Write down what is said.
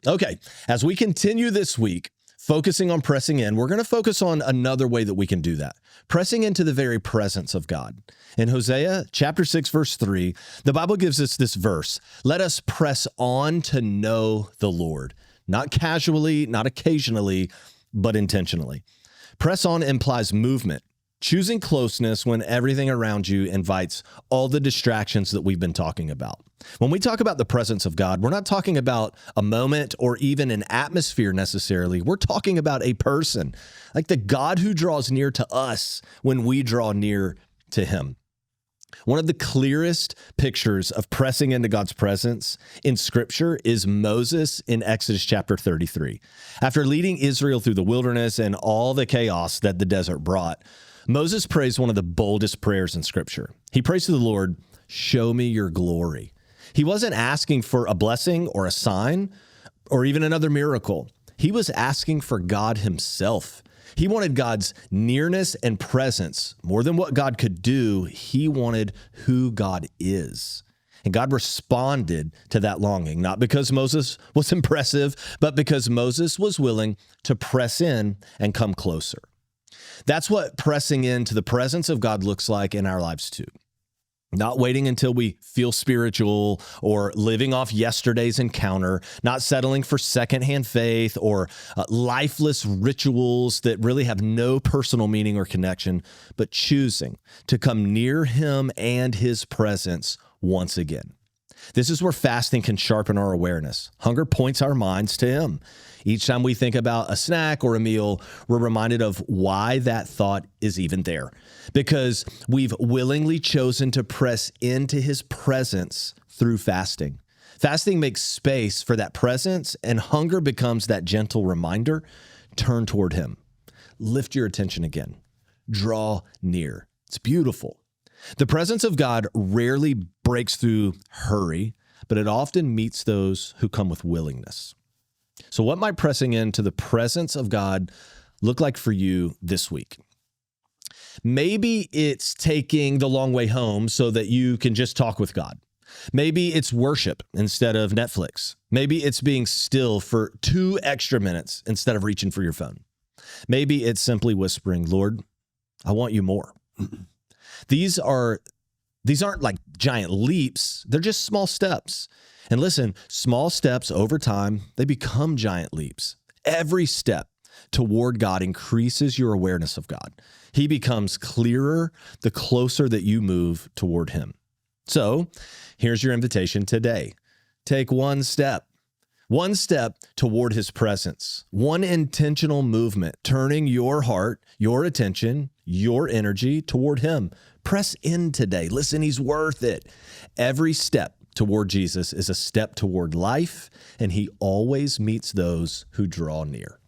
Okay, as we continue this week, focusing on pressing in, we're going to focus on another way that we can do that. Pressing into the very presence of God. In Hosea chapter 6, verse 3, the Bible gives us this verse: let us press on to know the Lord, not casually, not occasionally, but intentionally. Press on implies movement, choosing closeness when everything around you invites all the distractions that we've been talking about. When we talk about the presence of God, we're not talking about a moment or even an atmosphere necessarily. We're talking about a person, like the God who draws near to us when we draw near to him. One of the clearest pictures of pressing into God's presence in Scripture is Moses in Exodus chapter 33. After leading Israel through the wilderness and all the chaos that the desert brought, Moses prays one of the boldest prayers in Scripture. He prays to the Lord, "Show me your glory." He wasn't asking for a blessing or a sign or even another miracle. He was asking for God himself. He wanted God's nearness and presence. More than what God could do, he wanted who God is. And God responded to that longing, not because Moses was impressive, but because Moses was willing to press in and come closer. That's what pressing into the presence of God looks like in our lives too. Not waiting until we feel spiritual or living off yesterday's encounter, not settling for secondhand faith or lifeless rituals that really have no personal meaning or connection, but choosing to come near him and his presence once again. This is where fasting can sharpen our awareness. Hunger points our minds to him. Each time we think about a snack or a meal, we're reminded of why that thought is even there. Because we've willingly chosen to press into his presence through fasting. Fasting makes space for that presence, and hunger becomes that gentle reminder. Turn toward him. Lift your attention again. Draw near. It's beautiful. The presence of God rarely breaks through hurry, but it often meets those who come with willingness. So what might pressing into the presence of God look like for you this week? Maybe it's taking the long way home so that you can just talk with God. Maybe it's worship instead of Netflix. Maybe it's being still for 2 extra minutes instead of reaching for your phone. Maybe it's simply whispering, "Lord, I want you more." These aren't like giant leaps. They're just small steps. And listen, small steps over time, they become giant leaps. Every step toward God increases your awareness of God. He becomes clearer the closer that you move toward him. So here's your invitation today. Take one step toward his presence, one intentional movement, turning your heart, your attention, your energy toward him. Press in today. Listen, he's worth it. Every step toward Jesus is a step toward life, and he always meets those who draw near.